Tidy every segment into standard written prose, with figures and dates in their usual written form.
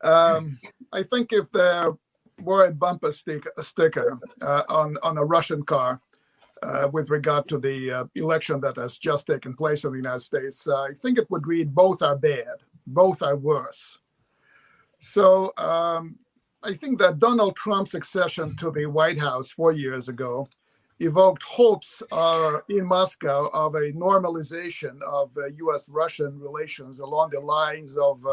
I think if there were a bumper sticker on a Russian car with regard to the election that has just taken place in the United States, I think it would read, "Both are bad, both are worse." So I think that Donald Trump's accession to the White House 4 years ago evoked hopes in Moscow of a normalization of U.S.-Russian relations along the lines of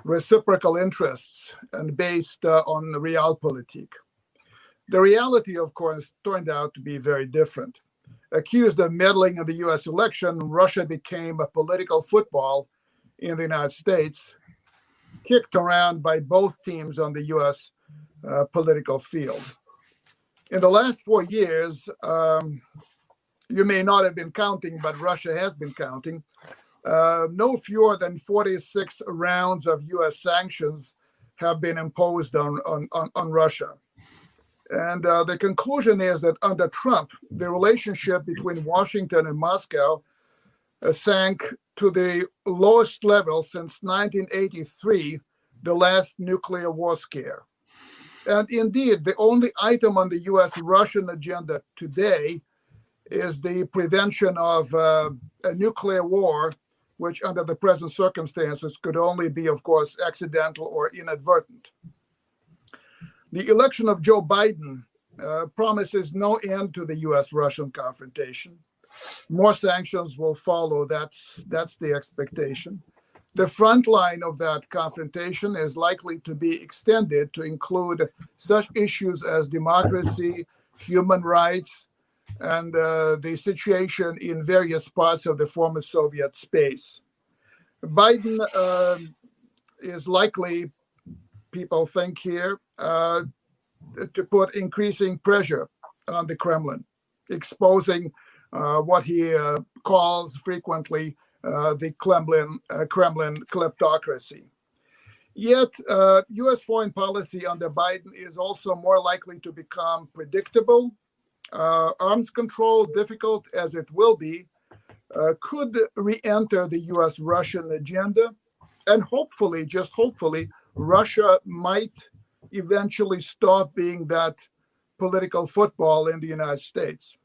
reciprocal interests and based on realpolitik. The reality, of course, turned out to be very different. Accused of meddling in the U.S. election, Russia became a political football in the United States, kicked around by both teams on the U.S. Political field. In the last 4 years, you may not have been counting, but Russia has been counting. No fewer than 46 rounds of U.S. sanctions have been imposed on Russia. And the conclusion is that under Trump, the relationship between Washington and Moscow sank to the lowest level since 1983, the last nuclear war scare. And indeed, the only item on the U.S.-Russian agenda today is the prevention of a nuclear war, which under the present circumstances could only be, of course, accidental or inadvertent. The election of Joe Biden promises no end to the U.S.-Russian confrontation. More sanctions will follow. That's the expectation. The front line of that confrontation is likely to be extended to include such issues as democracy, human rights, and the situation in various parts of the former Soviet space. Biden is likely, people think here, to put increasing pressure on the Kremlin, exposing what he calls frequently the Kremlin kleptocracy. Yet, U.S. foreign policy under Biden is also more likely to become predictable. Arms control, difficult as it will be, could re-enter the U.S.-Russian agenda. And hopefully, just hopefully, Russia might eventually stop being that political football in the United States.